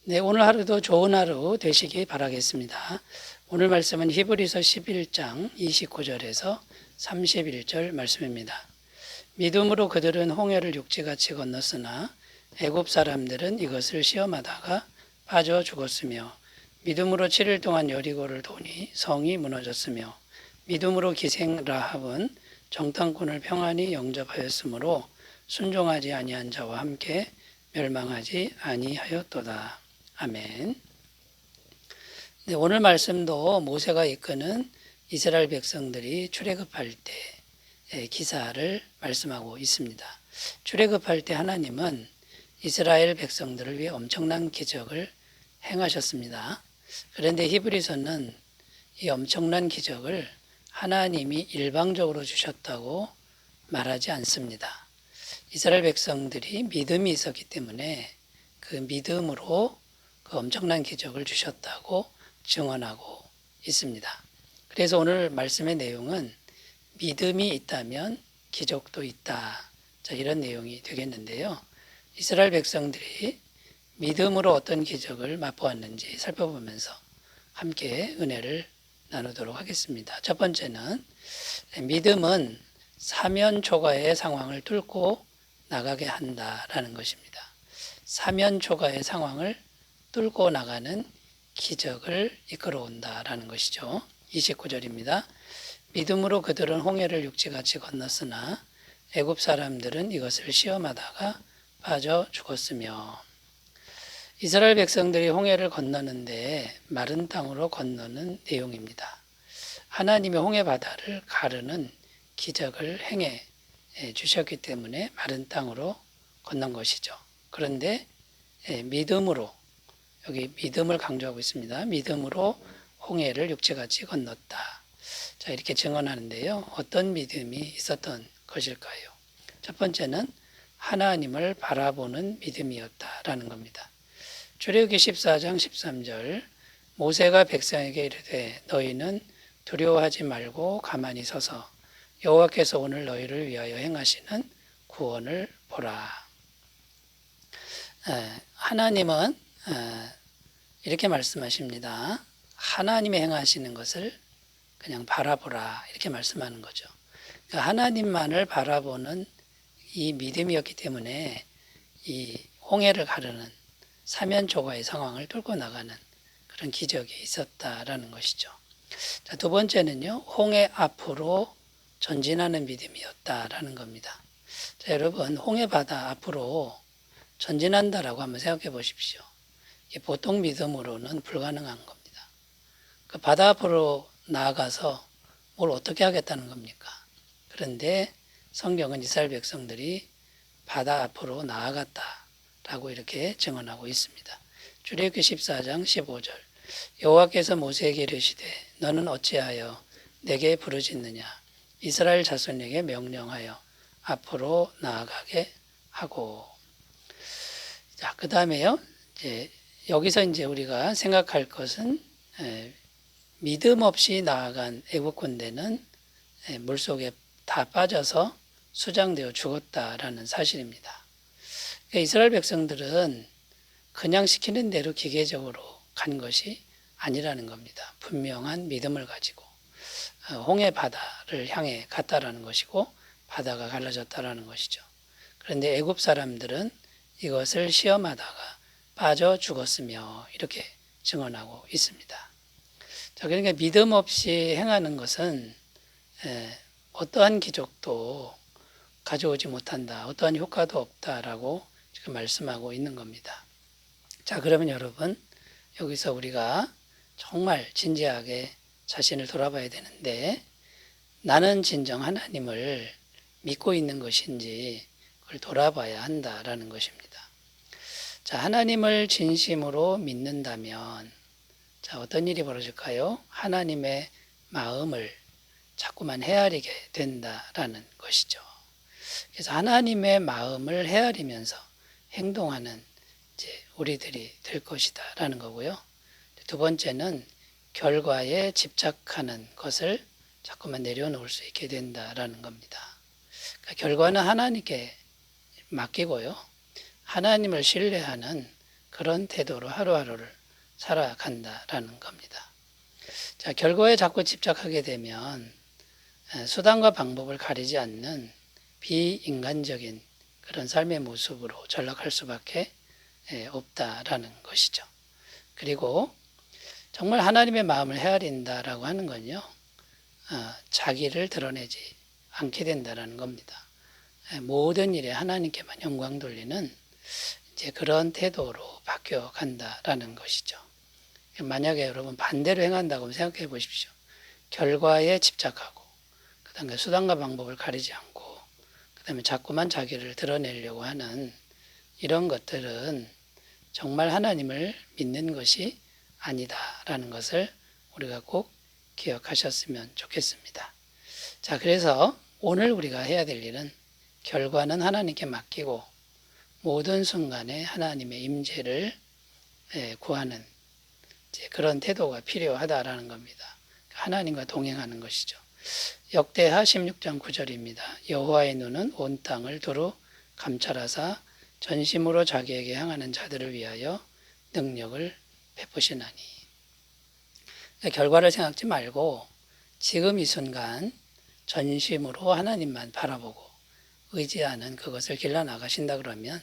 네, 오늘 하루도 좋은 하루 되시기 바라겠습니다. 오늘 말씀은 히브리서 11장 29절에서 31절 말씀입니다. 믿음으로 그들은 홍해를 육지같이 건넜으나 애굽 사람들은 이것을 시험하다가 빠져 죽었으며 믿음으로 7일 동안 여리고를 도니 성이 무너졌으며 믿음으로 기생 라합은 정탐꾼을 평안히 영접하였으므로 순종하지 아니한 자와 함께 멸망하지 아니하였도다. 아멘. 네, 오늘 말씀도 모세가 이끄는 이스라엘 백성들이 출애굽할 때 기사를 말씀하고 있습니다. 출애굽할 때 하나님은 이스라엘 백성들을 위해 엄청난 기적을 행하셨습니다. 그런데 히브리서는 이 엄청난 기적을 하나님이 일방적으로 주셨다고 말하지 않습니다. 이스라엘 백성들이 믿음이 있었기 때문에 그 믿음으로 그 엄청난 기적을 주셨다고 증언하고 있습니다. 그래서 오늘 말씀의 내용은 믿음이 있다면 기적도 있다. 자, 이런 내용이 되겠는데요. 이스라엘 백성들이 믿음으로 어떤 기적을 맛보았는지 살펴보면서 함께 은혜를 나누도록 하겠습니다. 첫 번째는 믿음은 사면 초과의 상황을 뚫고 나가게 한다라는 것입니다. 사면 초과의 상황을 뚫고 나가는 기적을 이끌어온다라는 것이죠. 29절입니다. 믿음으로 그들은 홍해를 육지같이 건넜으나 애굽 사람들은 이것을 시험하다가 빠져 죽었으며, 이스라엘 백성들이 홍해를 건너는데 마른 땅으로 건너는 내용입니다. 하나님의 홍해 바다를 가르는 기적을 행해 주셨기 때문에 마른 땅으로 건넌 것이죠. 그런데 믿음으로, 여기 믿음을 강조하고 있습니다. 믿음으로 홍해를 육지같이 건넜다. 자, 이렇게 증언하는데요. 어떤 믿음이 있었던 것일까요? 첫 번째는 하나님을 바라보는 믿음이었다라는 겁니다. 출애굽기 14장 13절, 모세가 백성에게 이르되 너희는 두려워하지 말고 가만히 서서 여호와께서 오늘 너희를 위하여 행하시는 구원을 보라. 하나님은 이렇게 말씀하십니다. 하나님이 행하시는 것을 그냥 바라보라, 이렇게 말씀하는 거죠. 그러니까 하나님만을 바라보는 이 믿음이었기 때문에 이 홍해를 가르는 사면초가의 상황을 뚫고 나가는 그런 기적이 있었다라는 것이죠. 자, 두 번째는요, 홍해 앞으로 전진하는 믿음이었다라는 겁니다. 자, 여러분, 홍해 바다 앞으로 전진한다라고 한번 생각해 보십시오. 보통 믿음으로는 불가능한 겁니다. 그 바다 앞으로 나아가서 뭘 어떻게 하겠다는 겁니까? 그런데 성경은 이스라엘 백성들이 바다 앞으로 나아갔다라고 이렇게 증언하고 있습니다. 출애굽기 14장 15절, 여호와께서 모세에게 이르시되 너는 어찌하여 내게 부르짖느냐, 이스라엘 자손에게 명령하여 앞으로 나아가게 하고. 자, 그 다음에요. 여기서 우리가 생각할 것은 믿음 없이 나아간 애국 군대는 물속에 다 빠져서 수장되어 죽었다라는 사실입니다. 그러니까 이스라엘 백성들은 그냥 시키는 대로 기계적으로 간 것이 아니라는 겁니다. 분명한 믿음을 가지고 홍해 바다를 향해 갔다라는 것이고 바다가 갈라졌다라는 것이죠. 그런데 애굽 사람들은 이것을 시험하다가 빠져 죽었으며 이렇게 증언하고 있습니다. 자, 그러니까 믿음 없이 행하는 것은 어떠한 기적도 가져오지 못한다, 어떠한 효과도 없다라고 지금 말씀하고 있는 겁니다. 자, 그러면 여러분, 여기서 우리가 정말 진지하게 자신을 돌아봐야 되는데, 나는 진정 하나님을 믿고 있는 것인지 그걸 돌아봐야 한다라는 것입니다. 자, 하나님을 진심으로 믿는다면, 자, 어떤 일이 벌어질까요? 하나님의 마음을 자꾸만 헤아리게 된다라는 것이죠. 그래서 하나님의 마음을 헤아리면서 행동하는 우리들이 될 것이다라는 거고요. 두 번째는 결과에 집착하는 것을 자꾸만 내려놓을 수 있게 된다라는 겁니다. 그러니까 결과는 하나님께 맡기고요. 하나님을 신뢰하는 그런 태도로 하루하루를 살아간다라는 겁니다. 자, 결과에 자꾸 집착하게 되면 수단과 방법을 가리지 않는 비인간적인 그런 삶의 모습으로 전락할 수밖에 없다라는 것이죠. 그리고 정말 하나님의 마음을 헤아린다라고 하는 건요, 자기를 드러내지 않게 된다라는 겁니다. 모든 일에 하나님께만 영광 돌리는 이제 그런 태도로 바뀌어 간다라는 것이죠. 만약에 여러분 반대로 행한다고 생각해 보십시오. 결과에 집착하고, 그 다음에 수단과 방법을 가리지 않고, 그 다음에 자꾸만 자기를 드러내려고 하는 이런 것들은 정말 하나님을 믿는 것이 아니다라는 것을 우리가 꼭 기억하셨으면 좋겠습니다. 자, 그래서 오늘 우리가 해야 될 일은 결과는 하나님께 맡기고 모든 순간에 하나님의 임재를 구하는 그런 태도가 필요하다라는 겁니다. 하나님과 동행하는 것이죠. 역대하 16장 9절입니다. 여호와의 눈은 온 땅을 두루 감찰하사 전심으로 자기에게 향하는 자들을 위하여 능력을 베푸시나니. 결과를 생각지 말고 지금 이 순간 전심으로 하나님만 바라보고 의지하는 그것을 길러나가신다 그러면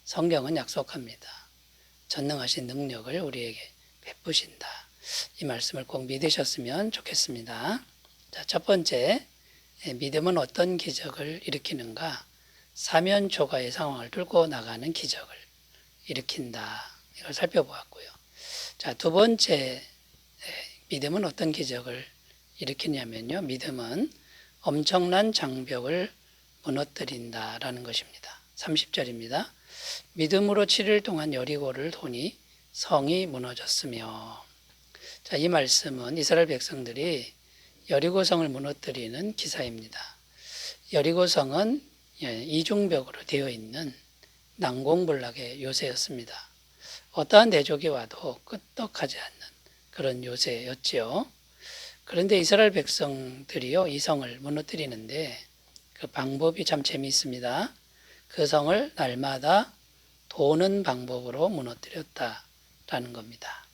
성경은 약속합니다. 전능하신 능력을 우리에게 베푸신다. 이 말씀을 꼭 믿으셨으면 좋겠습니다. 자, 첫 번째, 믿음은 어떤 기적을 일으키는가? 사면 초과의 상황을 뚫고 나가는 기적을 일으킨다. 이걸 살펴보았고요. 자, 두 번째, 믿음은 어떤 기적을 일으키냐면요. 믿음은 엄청난 장벽을 무너뜨린다라는 것입니다. 30절입니다. 믿음으로 7일 동안 여리고를 도니 성이 무너졌으며. 자, 이 말씀은 이스라엘 백성들이 여리고성을 무너뜨리는 기사입니다. 여리고성은 이중벽으로 되어 있는 난공불락의 요새였습니다. 어떠한 대적이 와도 끄떡하지 않는 그런 요새였지요. 그런데 이스라엘 백성들이요, 이 성을 무너뜨리는데 그 방법이 참 재미있습니다. 그 성을 날마다 도는 방법으로 무너뜨렸다라는 겁니다.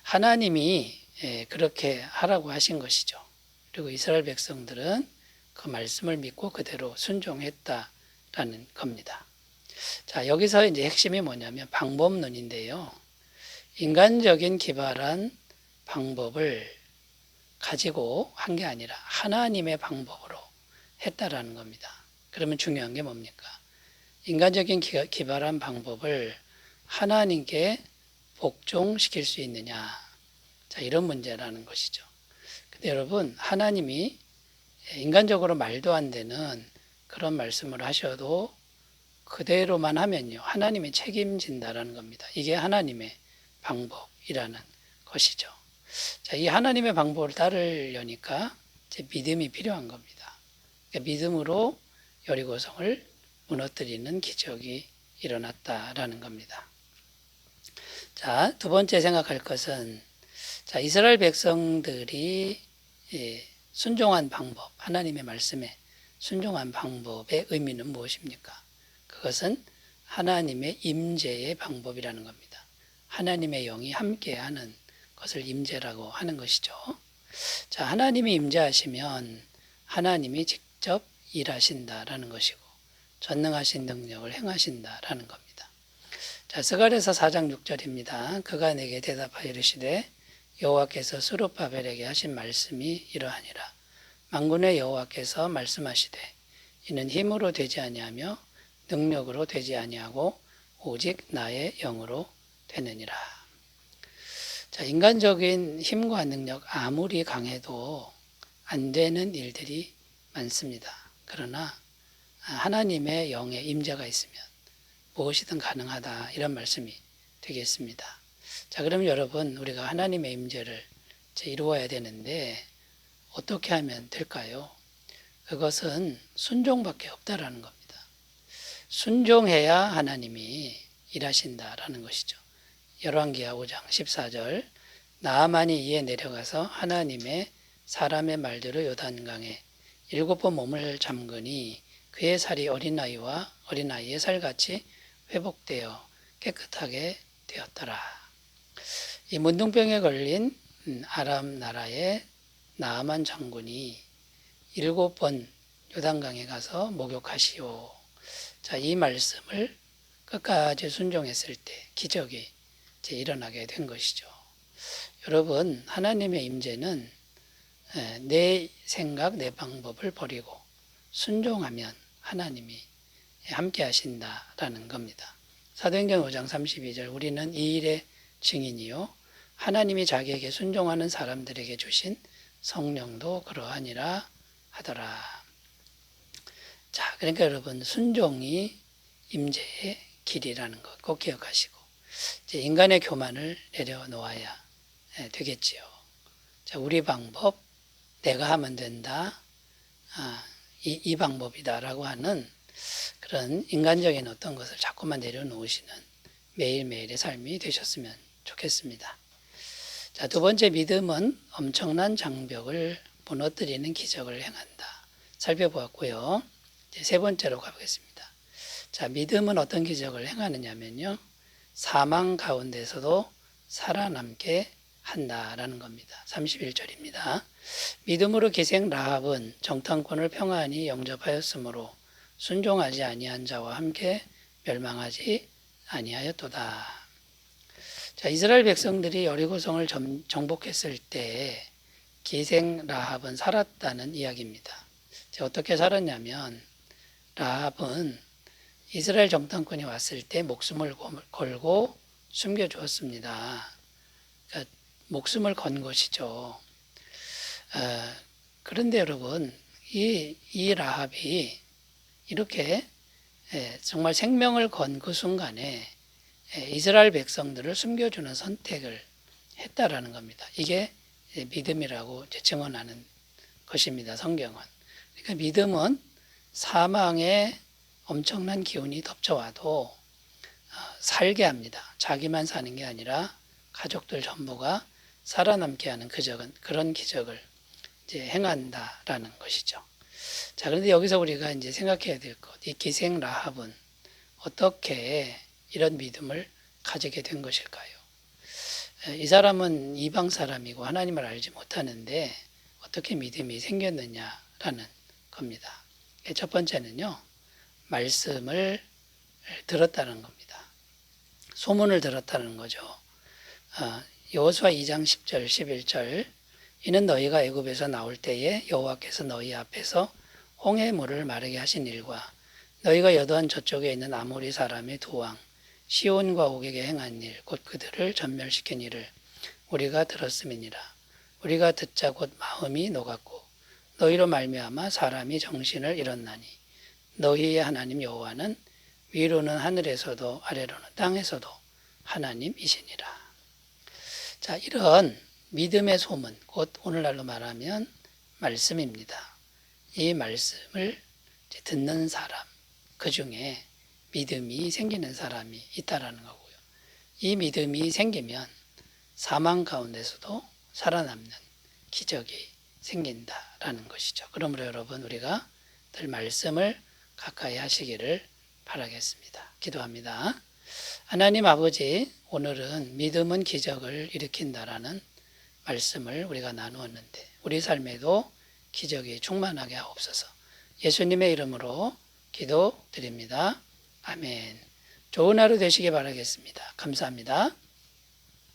하나님이 그렇게 하라고 하신 것이죠. 그리고 이스라엘 백성들은 그 말씀을 믿고 그대로 순종했다라는 겁니다. 자, 여기서 이제 핵심이 뭐냐면 방법론인데요. 인간적인 기발한 방법을 가지고 한 게 아니라 하나님의 방법으로 했다라는 겁니다. 그러면 중요한 게 뭡니까? 인간적인 기발한 방법을 하나님께 복종시킬 수 있느냐. 자, 이런 문제라는 것이죠. 근데 여러분, 하나님이 인간적으로 말도 안 되는 그런 말씀을 하셔도 그대로만 하면요, 하나님이 책임진다라는 겁니다. 이게 하나님의 방법이라는 것이죠. 자, 이 하나님의 방법을 따르려니까 이제 믿음이 필요한 겁니다. 그러니까 믿음으로 여리고성을 무너뜨리는 기적이 일어났다라는 겁니다. 자, 두 번째 생각할 것은, 자, 이스라엘 백성들이 순종한 방법, 하나님의 말씀에 순종한 방법의 의미는 무엇입니까? 그것은 하나님의 임재의 방법이라는 겁니다. 하나님의 영이 함께하는 것을 임재라고 하는 것이죠. 자, 하나님이 임재하시면 하나님이 직접 일하신다라는 것이고 전능하신 능력을 행하신다라는 겁니다. 자, 스가랴서 4장 6절입니다. 그가 내게 대답하여 이르시되 여호와께서 스룹바벨에게 하신 말씀이 이러하니라. 만군의 여호와께서 말씀하시되 이는 힘으로 되지 아니하며 능력으로 되지 아니하고 오직 나의 영으로 되느니라. 자, 인간적인 힘과 능력 아무리 강해도 안 되는 일들이 많습니다. 그러나 하나님의 영의 임재가 있으면 무엇이든 가능하다, 이런 말씀이 되겠습니다. 자, 그럼 여러분, 우리가 하나님의 임재를 이루어야 되는데 어떻게 하면 될까요? 그것은 순종밖에 없다라는 겁니다. 순종해야 하나님이 일하신다라는 것이죠. 열왕기하 5장 14절, 나아만이 이에 내려가서 하나님의 사람의 말대로 요단강에 7번 몸을 잠그니 그의 살이 어린아이의 살같이 회복되어 깨끗하게 되었더라. 이 문둥병에 걸린 아람 나라의 나아만 장군이 7번 요단강에 가서 목욕하시오. 자, 이 말씀을 끝까지 순종했을 때 기적이 이제 일어나게 된 것이죠. 여러분, 하나님의 임재는 내 생각, 내 방법을 버리고 순종하면 하나님이 함께 하신다라는 겁니다. 사도행전 5장 32절 우리는 이 일의 증인이요 하나님이 자기에게 순종하는 사람들에게 주신 성령도 그러하니라 하더라. 자, 그러니까 여러분 순종이 임재의 길이라는 것 꼭 기억하시고 이제 인간의 교만을 내려놓아야 되겠지요. 자, 우리 방법, 내가 하면 된다, 이 방법이다라고 하는 그런 인간적인 어떤 것을 자꾸만 내려놓으시는 매일매일의 삶이 되셨으면 좋겠습니다. 자, 두 번째 믿음은 엄청난 장벽을 무너뜨리는 기적을 행한다. 살펴보았고요. 이제 세 번째로 가보겠습니다. 자, 믿음은 어떤 기적을 행하느냐면요. 사망 가운데서도 살아남게 한다라는 겁니다. 31절입니다. 믿음으로 기생 라합은 정탐꾼을 평안히 영접하였으므로 순종하지 아니한 자와 함께 멸망하지 아니하였도다. 자, 이스라엘 백성들이 여리고성을 정복했을 때 기생 라합은 살았다는 이야기입니다. 어떻게 살았냐면 라합은 이스라엘 정탐꾼이 왔을 때 목숨을 걸고 숨겨주었습니다. 그러니까 목숨을 건 것이죠. 그런데 여러분, 이 라합이 이렇게 정말 생명을 건 그 순간에 이스라엘 백성들을 숨겨주는 선택을 했다라는 겁니다. 이게 믿음이라고 증언하는 것입니다. 성경은. 그러니까 믿음은 사망의 엄청난 기운이 덮쳐와도 살게 합니다. 자기만 사는 게 아니라 가족들 전부가 살아남게 하는 그런 기적을 이제 행한다라는 것이죠. 자, 그런데 여기서 우리가 이제 생각해야 될 것, 이 기생 라합은 어떻게 이런 믿음을 가지게 된 것일까요? 이 사람은 이방 사람이고 하나님을 알지 못하는데 어떻게 믿음이 생겼느냐라는 겁니다. 첫 번째는요, 말씀을 들었다는 겁니다. 소문을 들었다는 거죠. 여호수아 2장 10절 11절 이는 너희가 애굽에서 나올 때에 여호와께서 너희 앞에서 홍해 물을 마르게 하신 일과 너희가 여도한 저쪽에 있는 아모리 사람의 두 왕 시온과 옥에게 행한 일 곧 그들을 전멸시킨 일을 우리가 들었음이니라. 우리가 듣자 곧 마음이 녹았고 너희로 말미암아 사람이 정신을 잃었나니 너희의 하나님 여호와는 위로는 하늘에서도 아래로는 땅에서도 하나님이시니라. 자, 이런 믿음의 소문, 곧 오늘날로 말하면 말씀입니다. 이 말씀을 듣는 사람, 그 중에 믿음이 생기는 사람이 있다라는 거고요. 이 믿음이 생기면 사망 가운데서도 살아남는 기적이 생긴다라는 것이죠. 그러므로 여러분, 우리가 늘 말씀을 가까이 하시기를 바라겠습니다. 기도합니다. 하나님 아버지, 오늘은 믿음은 기적을 일으킨다라는 말씀을 우리가 나누었는데 우리 삶에도 기적이 충만하게 하옵소서. 예수님의 이름으로 기도드립니다. 아멘. 좋은 하루 되시기 바라겠습니다. 감사합니다.